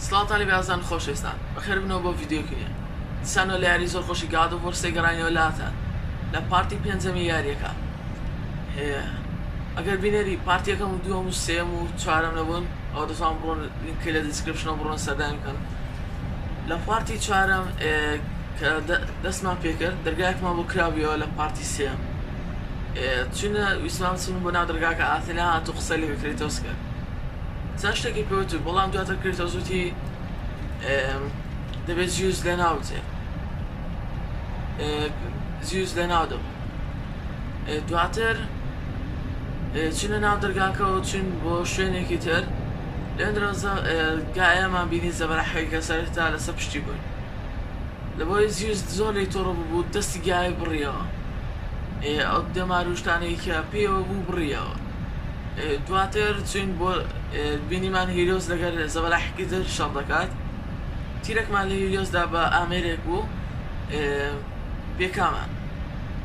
سڵاتانی بازان خۆشەویستان بەخێر بنەوە بۆ ڤیددیۆکردێ دیسانەوە لە یاری زۆر خۆشی گاد و بۆرسەی گەڕانەوە لاتان لە پارتی پێنجەمی یاریەکە ئەگەر بینێری پارتیەکەم و دووەم و سێم و چوارەم نەبوون ئەوە دەتوان بڕۆن لینکە لە دیسکرپشنەوە بڕۆن سەردانی بکەن لە پارتی چوارەم کە دەستمان پێکرد دەرگایەکمان بۆ کراویەوە لە پارتی سێم چونە ویسمان بچین بۆ ناو دەرگاکە ئاتێنا هاتوو قسە لێ بکرێتەوە کرد چەند شتێکی پێوتو بەڵام دواتر کردەوە زووتی دەبێت زیوز لە ناو بچێت زیوز لە ناو دەبوو دواتر چونە ناو دەرگاکەەوە چون بۆ شوێنێکی تر لێندرۆزە گایەمان بینی زەبەرەحەیەکە سەرتا لەسەر پشتی بووین لە بۆی زیوز زۆر لی تۆڕە بوو دەستی گای بڕیەوە ئەو دەماروشتانەی کە پێوە بوو بڕیەوە دواتر چون بۆ بینیمان هیرۆز لەگەر زەبەرەحەیەکی تر شەڕ دەکات تیرەکمان لە هیلیۆسدا بە ئامێرێک بوو پێکامان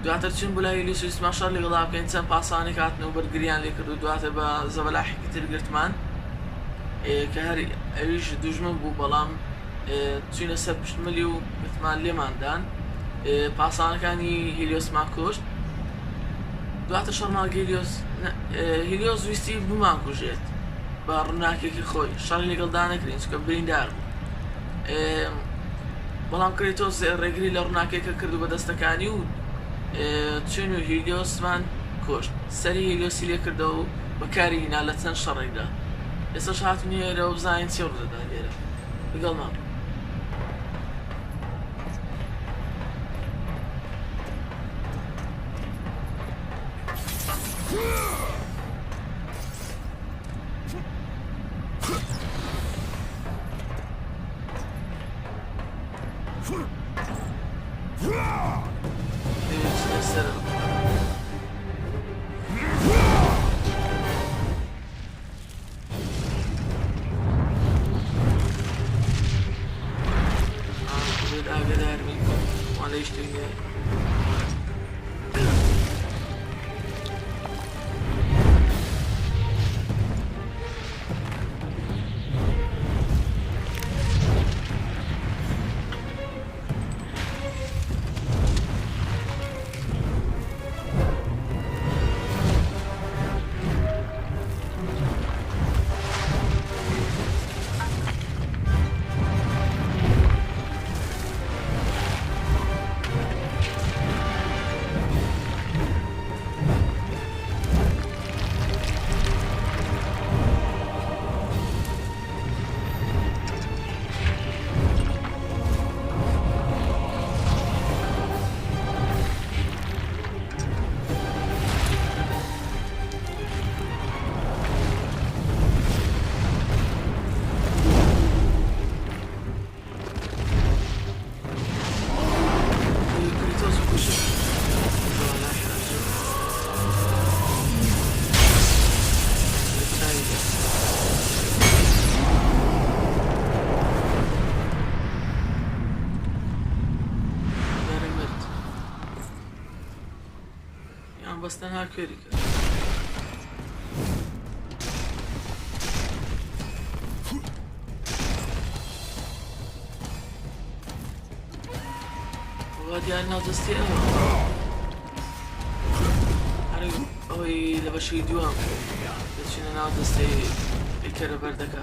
دواتر چون بۆ لای هیلیۆس ویستمان شەڕ لەگەڵا بکەین چەند پاسانێک هاتن و بەرگریان لێ کرد و دواتر بە زەبەرەحەیەکی تر گرتمان کە هەر ئەویش دوژمن بوو بەڵام چوینە سەر پشتمەلی و گوتمان لێماندان پاسانەکانی هیلیۆسمان کوشت دواتر شەڕمان هیلیۆس ویستی بمان کوژێت بە ڕووناکێکی خۆی شەڕی لەگەڵدا نەکرین چکە بریندار بوو بەڵام کڕێتەوە ڕێگری لە ڕووناکێکە کرد و بەدەستەکانی و چون و هیلیۆسمان کوشت سەری هیلیۆسی لێ کردەوە و بەکاری هینا لە چەند شەڕێکدا ئێستاش هاتوونی ئێرە و بزانین چی ڕدەدا لێرە لەگەڵمان بەس تەنها کوێری کرد وڵا دیار ناودەستی ئەوە هەرێ ئەوەی لە بەشی دووەم دەچینە ناو دەستەی ئیکەرە بەردەکە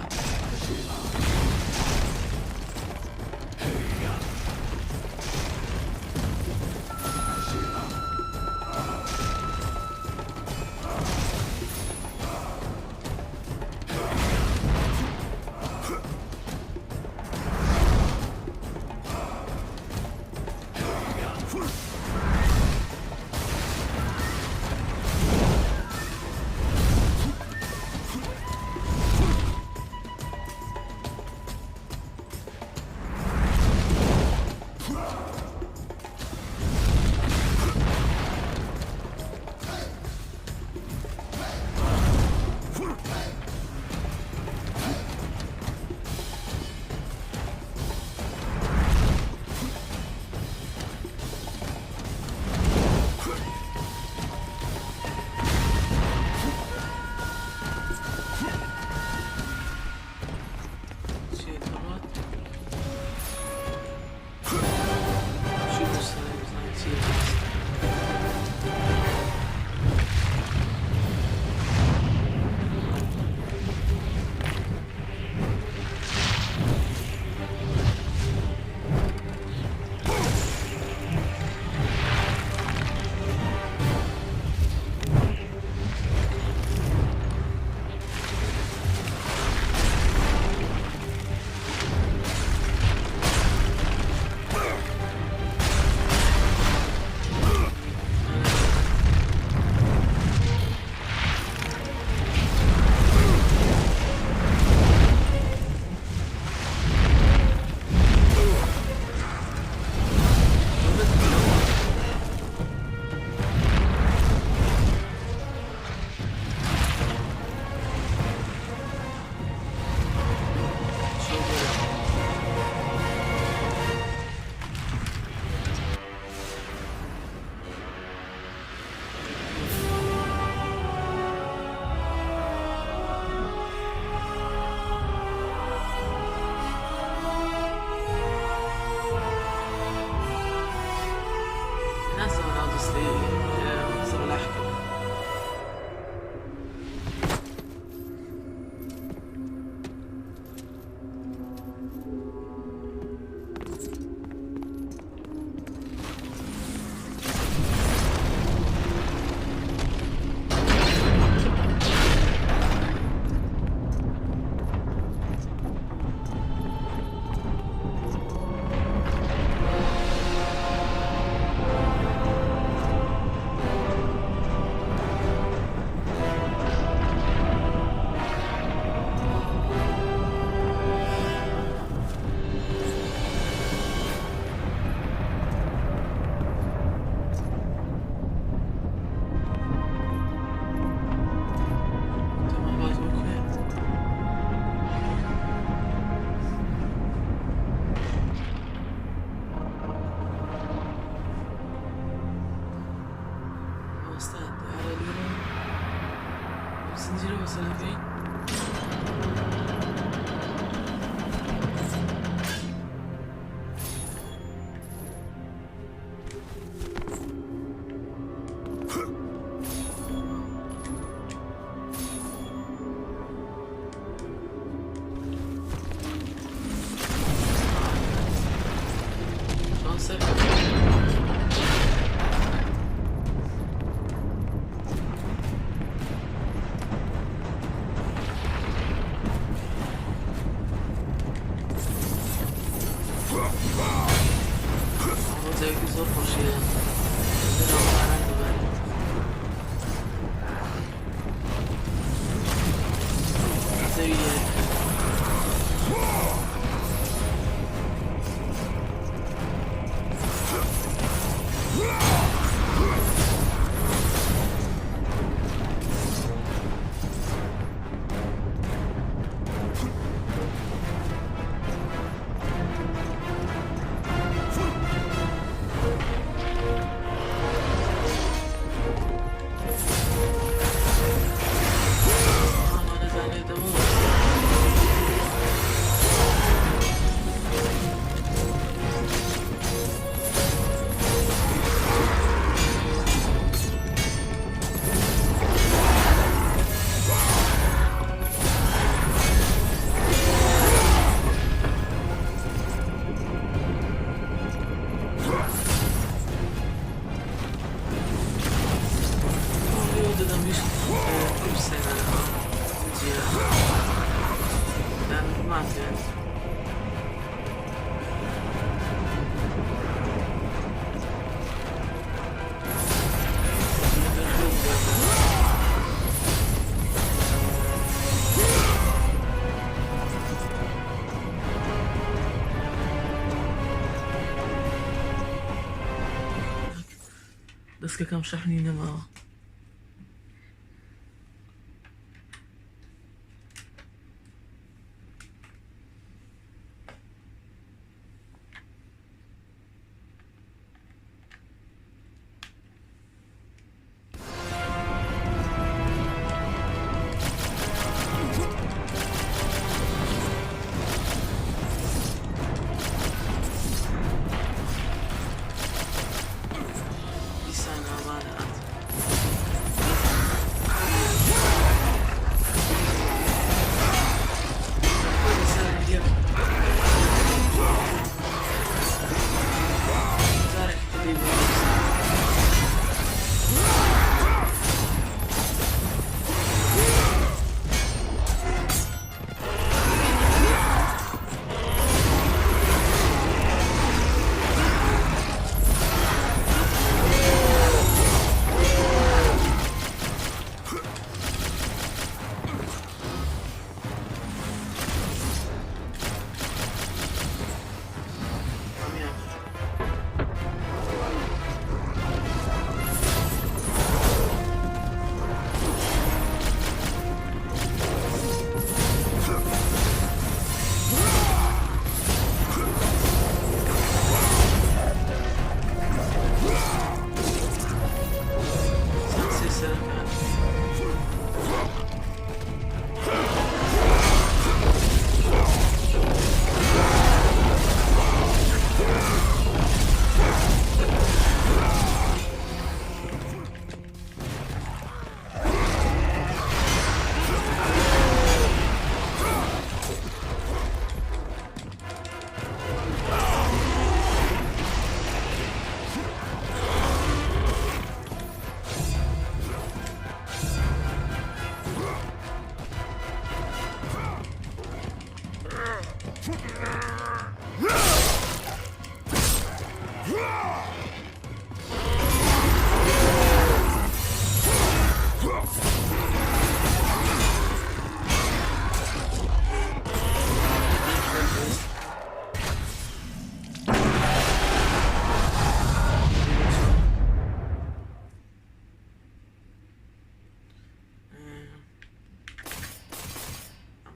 زنجیره واسه بین دەستکەکەم شەحنی نەماوە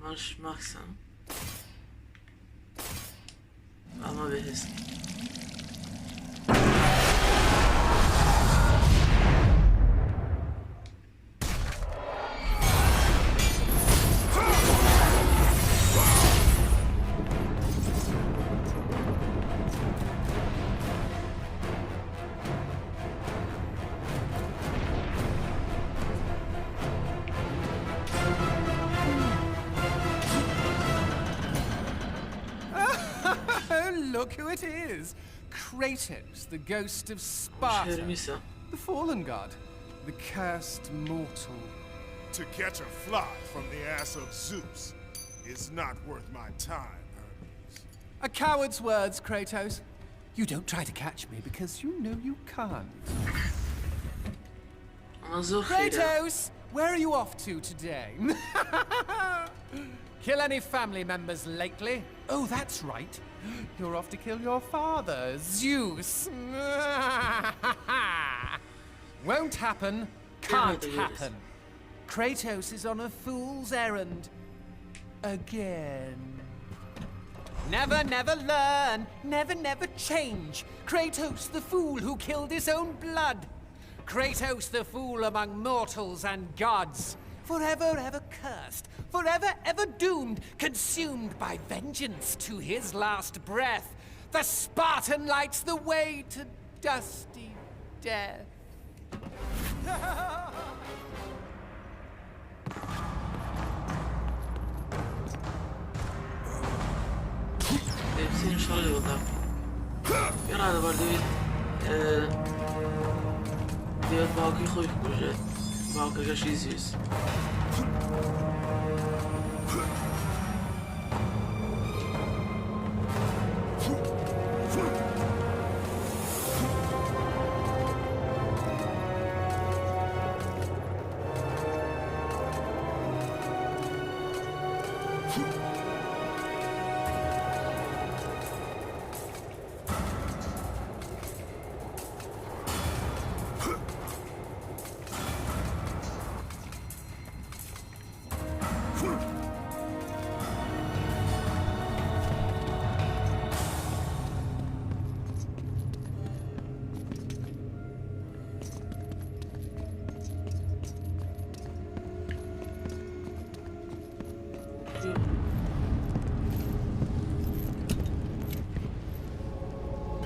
Masz maksa. Ama verirsin. look who it is! Kratos, the ghost of Sparta. Hermisa. The fallen god. The cursed mortal. To catch a fly from the ass of Zeus is not worth my time, Hermes. A coward's words, Kratos. You don't try to catch me because you know you can't. Ama zor خیره. Kratos, where are you off to today? Kill any family members lately? Oh, that's right. You're off to kill your father, Zeus. Won't happen. Can't happen. Kratos is on a fool's errand. Again. Never, never learn. Never, never change. Kratos, the fool who killed his own blood. Kratos, the fool among mortals and gods. Forever, ever cursed. Forever, ever doomed. Consumed by vengeance to his last breath. The Spartan lights the way to dusty death. Hepsini çalıyorlar. Herhalde var değil. Diğer باقی خوی کجا؟ باقی چیزیست.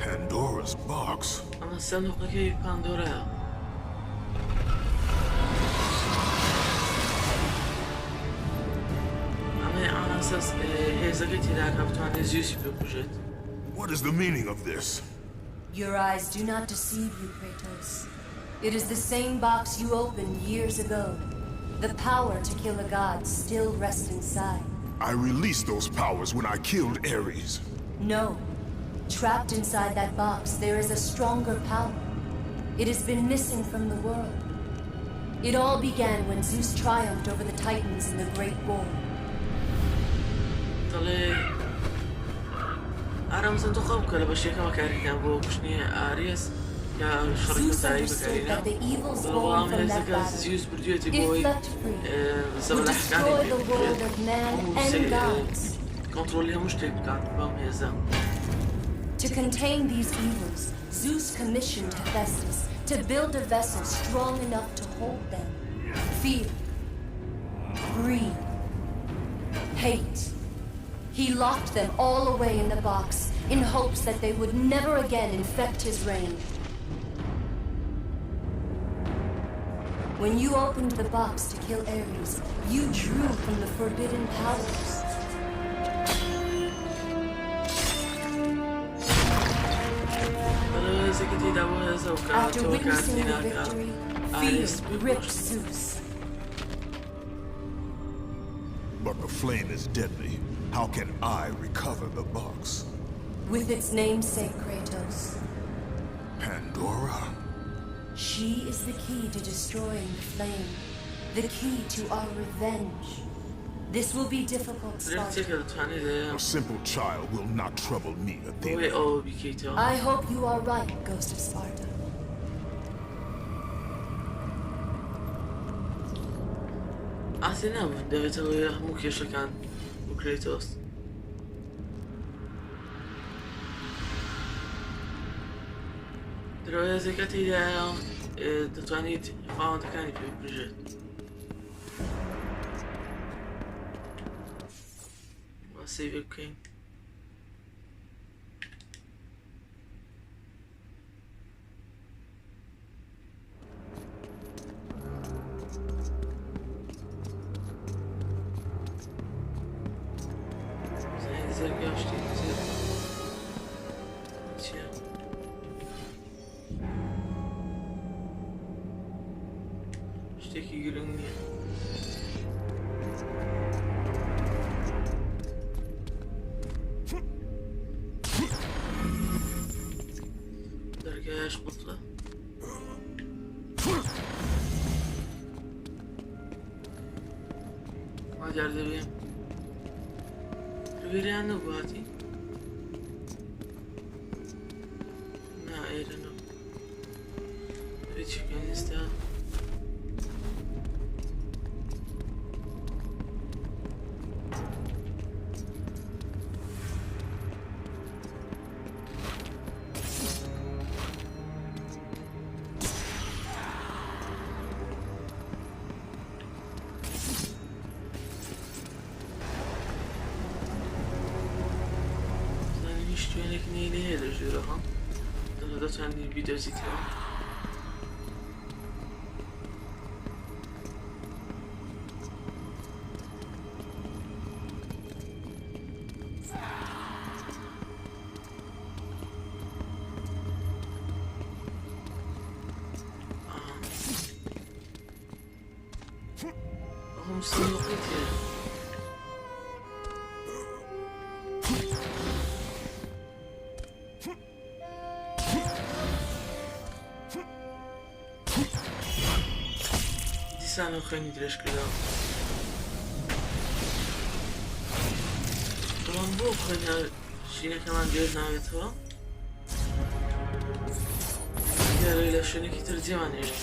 Pandora's box. Ama sanduktaki Pandora. Ama ana esas hezaketi در کاپیتان زیوس بکشد. What is the meaning of this? Your eyes do not deceive you, Kratos. It is the same box you opened years ago. The power to kill a god still rests inside. I released those powers when I killed Ares. No. Trapped inside that box, there is a stronger power. It has been missing from the world. It all began when Zeus triumphed over the Titans in the Great War. طلع aramızda انتخاب كله باش يكما كارينا بو كشني آريس يا شركة Zeus سعيدة understood كارينا that the evils والله born من from that هزك battle, زيوس برديوتي if بوي left free, زبل would destroy the world أحكاني of man and gods. كنترولها مش تبقى بام هزا. To contain these evils, Zeus commissioned Hephaestus to build a vessel strong enough to hold them. Fear, greed, hate. He locked them all away in the box in hopes that they would never again infect his reign. When you opened the box to kill Ares, you drew from the forbidden powers. After witnessing the victory, fear gripped Zeus. But the flame is deadly. How can I recover the box? With its namesake, Kratos. Pandora? She is the key to destroying the flame. The key to our revenge. This will be difficult, Sparta. A simple child will not trouble me, Athena. I hope you are right, Ghost of Sparta. Athena devlet alıyor muk yaşakan bu Kratos. دروي زكاتي ده دتوانيت فاوند كان في بروجكت. Save okay. زين زرقاء اشتي گرنگ نییە دەرگایش قوتڵە ماجار دەبێم ڕوێریان نەبواتی نا ئێرە نەبوو هیچی پێویستە هیچ شوێنێک نینە هەیە لە ژوورەها دەڵێ چەندی بیدۆزیتەوە هم صندوقيتي دیسانو خیلی درش کردم طبعا بو خیلی شینه که من دیار ناویت ها دیار ایلا شونه که ترجیح من ایشت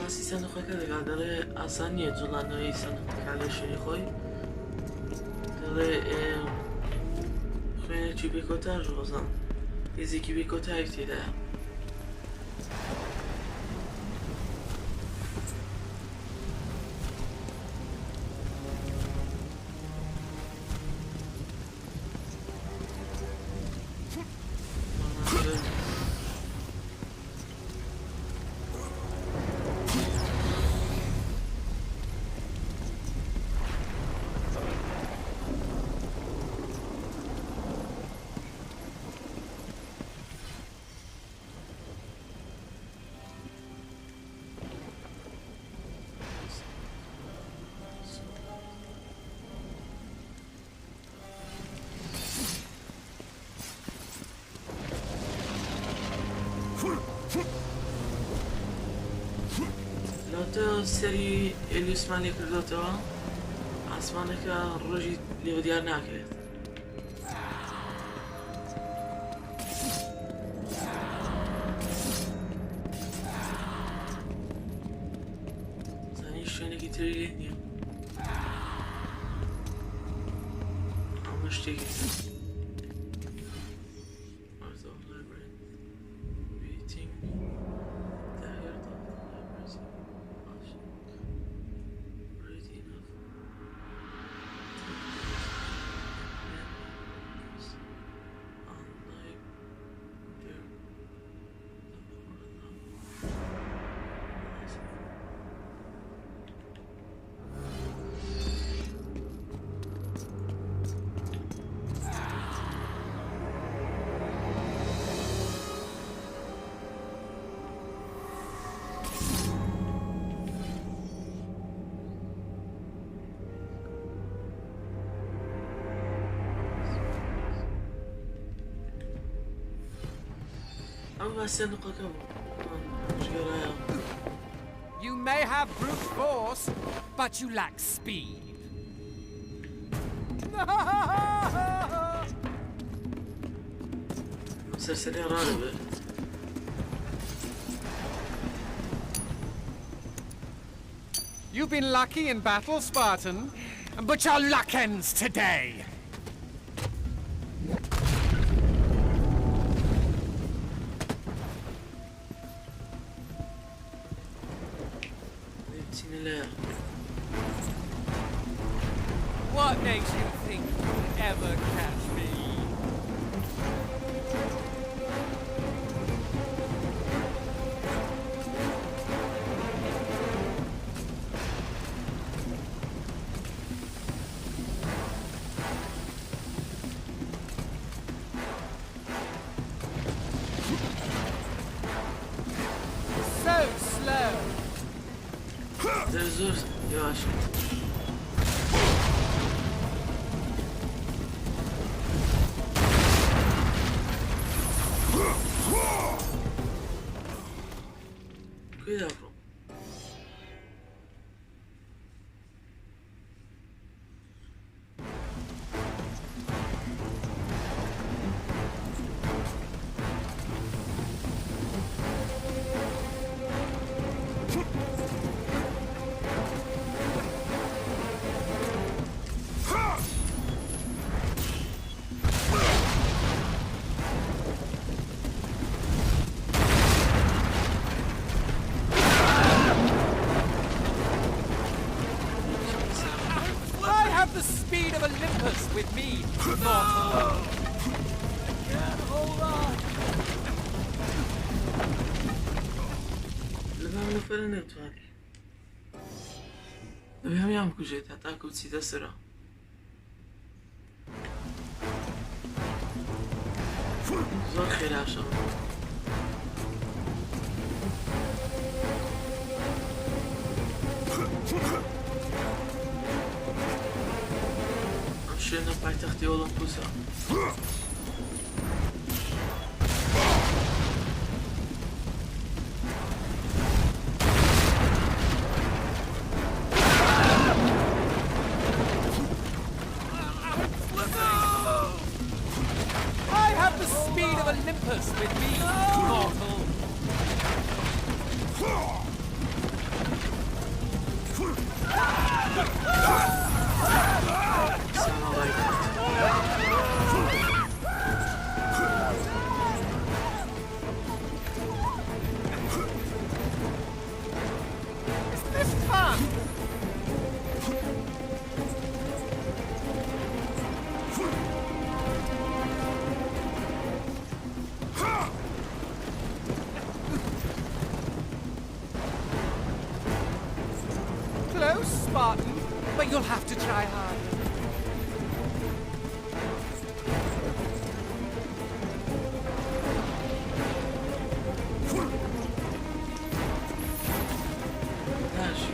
باسی صندوقەکە دەکات دەڵێ ئاسان نییە جوڵانەوەی صندوقەکە لە شوێنی خۆی دەڵێ خوێنێکی بێکۆتا ڕۆزان هێزێکی بێکۆتایی تێدایە لاتە سەری ئێلیوسمان لێ کردوتەوە ئاسمانەکە ڕۆژی لێوە دیار ناکرێت زانی شوێنێکی تری لێ نییە ئەمە شتێکی تر You may have brute force, but you lack speed. سرسري رادبه. You've been lucky in battle, Spartan, but your luck ends today. What makes you think you'll ever catch me? So slow. Zor yavaş. Cuidado. I have the speed of Olympus with me, mortal. Dobbiamo fare neutrali. Dobbiamo kuzet, attacco zita sera. Zor خیلی عشان. شنو پایتختی اولمپوسا. I have the speed of Olympus with me, mortal. Is this fun? Close, Spartan, but you'll have to try harder. ماشي.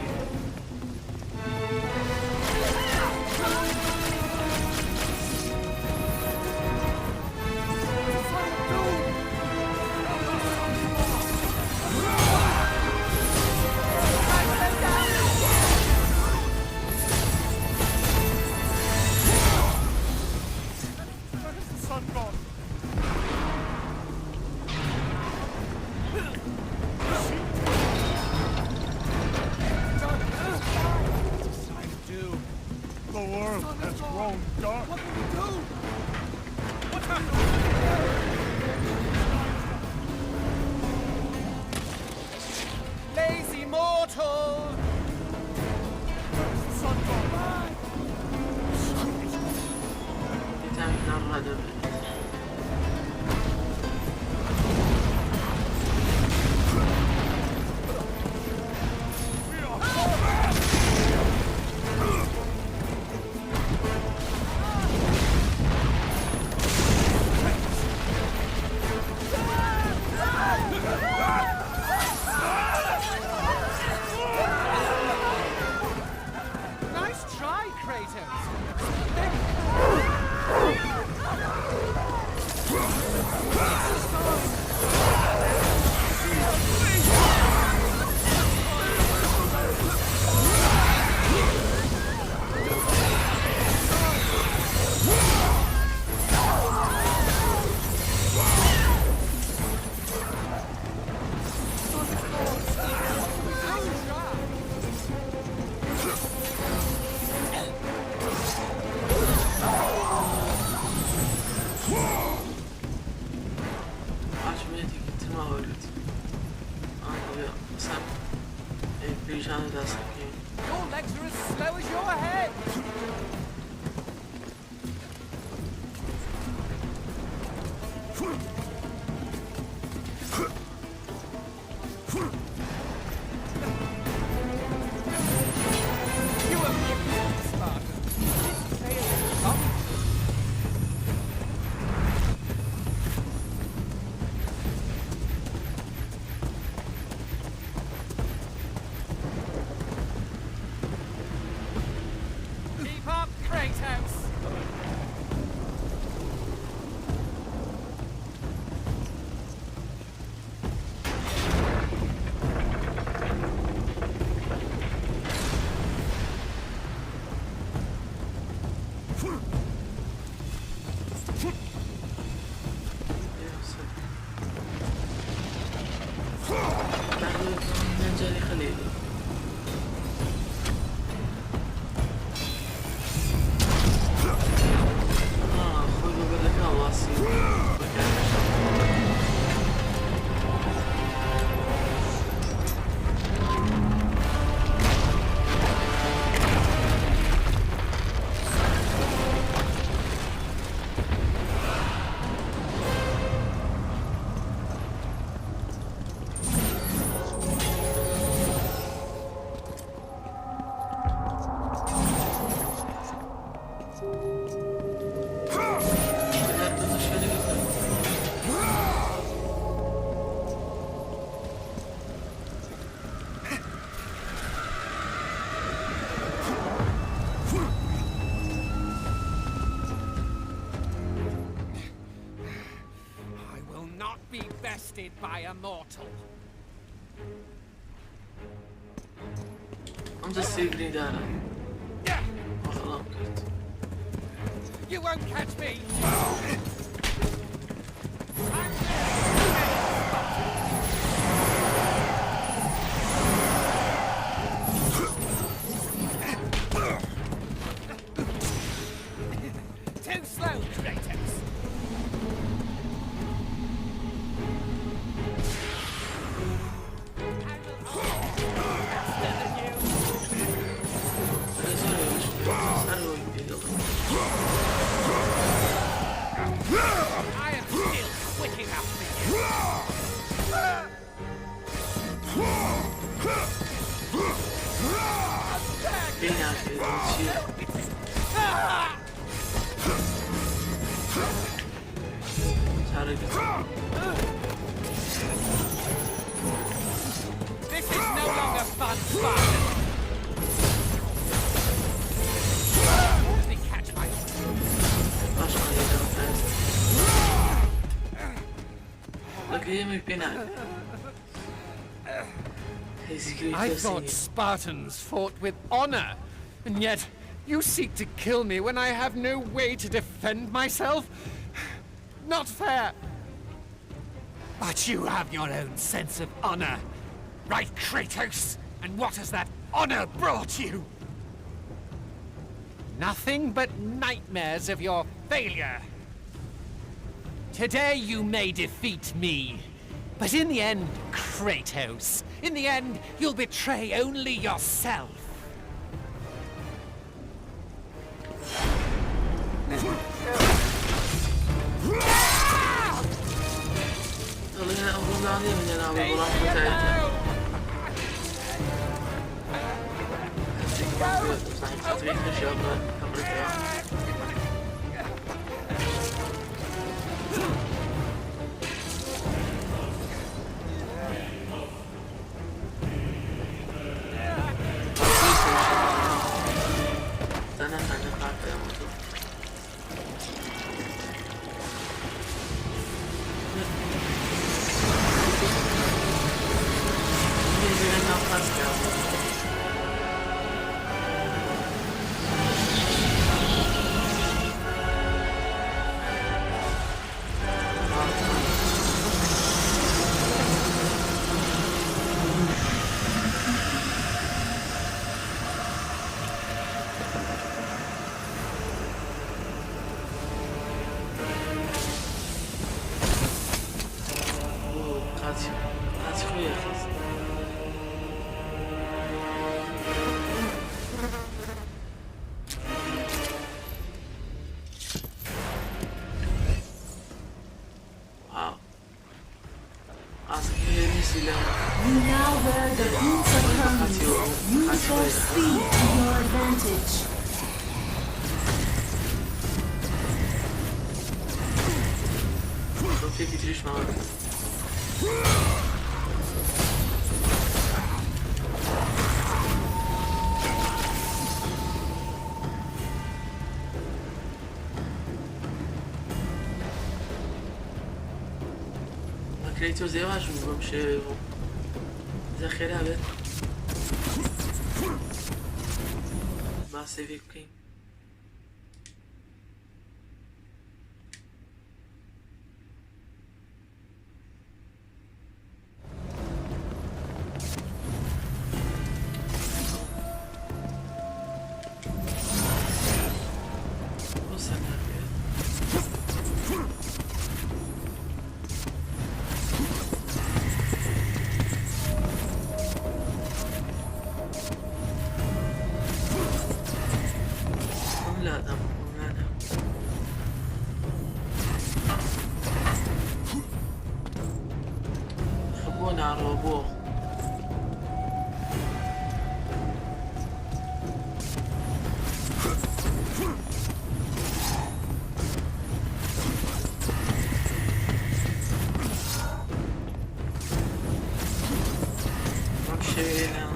Sun God. The world has grown dark. What will we do? What's happening? Lazy mortal! Sun God. Bir tane daha radebe. Nice try, Kratos! نشانه دست بگیریم. Your legs are as slow as your head. You amused, Spartan. This tale is long. Keep up, Kratos! نجاري خليلي. خذوا بالك واصي. I will not be bested by a mortal. I'm just سيبني دارا. خلاص كنت. You won't catch me! Too slow, Kratos! Faster than you! I am still quick enough for you! This is no longer fun, Spartan! Let me catch my... Look at him pinag. I thought Spartans fought with honor, and yet you seek to kill me when I have no way to defend myself? Not fair! But you have your own sense of honor, right, Kratos? And what has that honor brought you? Nothing but nightmares of your failure. Today you may defeat me, but in the end, Kratos, in the end, you'll betray only yourself. Guard the Prince of Hermes. Use their speed to your advantage. Non fiecare triş mağdur. كريتوس يواش بمشي ذخيرة بيت با سيفي بكين روبو مشينا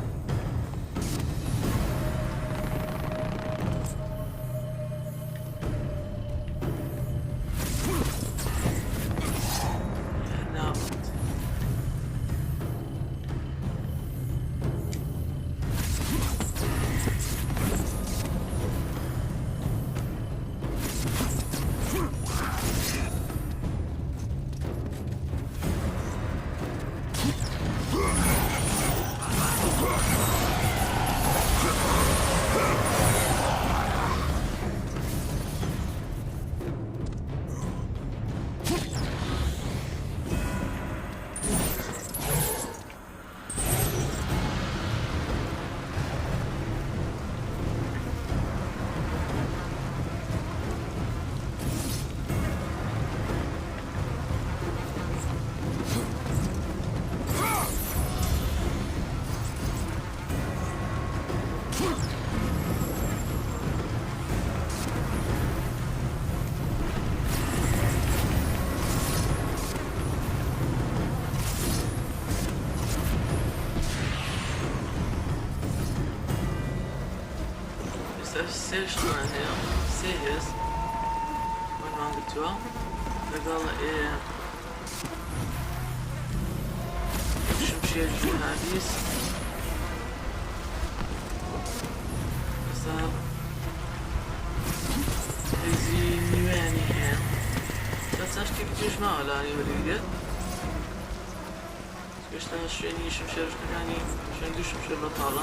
سيرش هنا سيريس وين ما قلتوا لقال ايه شمشي الجهاديس صار هزي نيواني هنا بس اشتي بتجيش معه لا يوليد سكشتها شويني شمشي رجعني عشان دي شمشي البطالة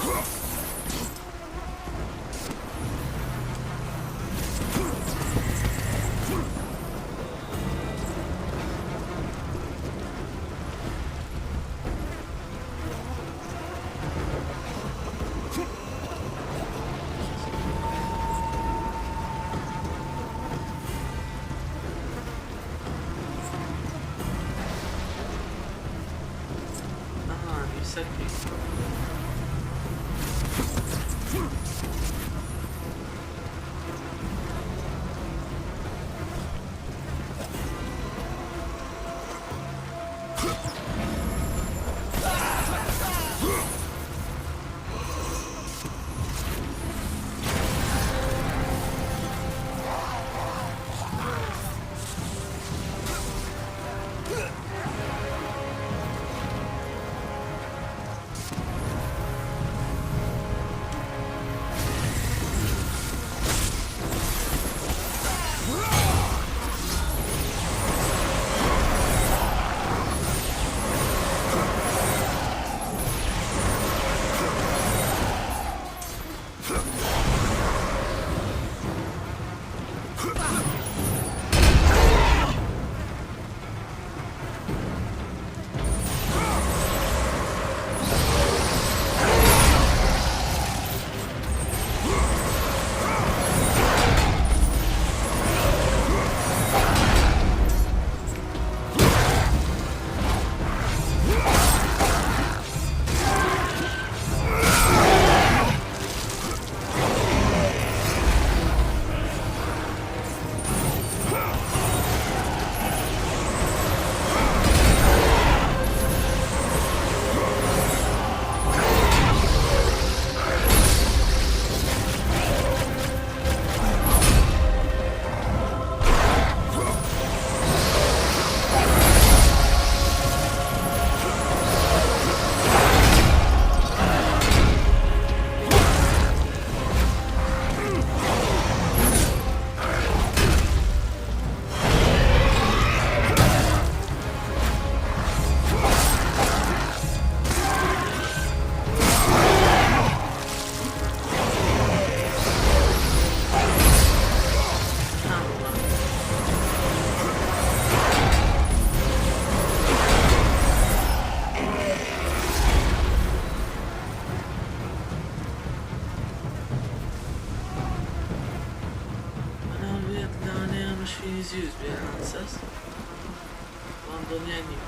دنیا نیم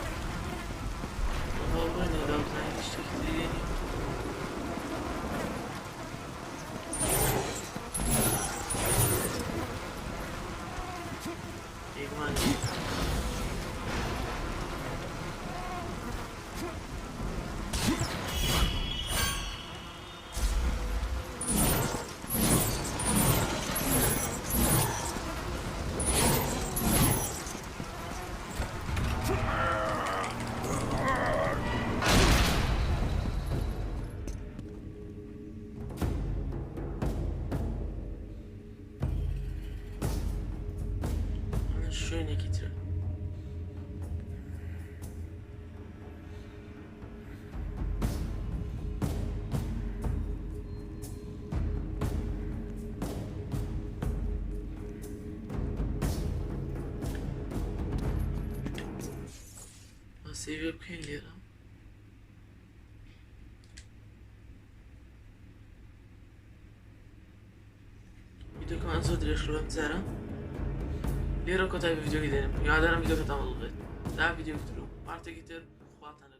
ها بینه لابزنی اشتکی دیگه نیم ایگمان نیم şöyle getir. Seviyorum kendileri. Video که من زود ریخ رو بذارم لیرو کتای ویدیو گیدیم یادم ویدیو که تمام بود. در ویدیو که رو پارت گیتر خواتنه.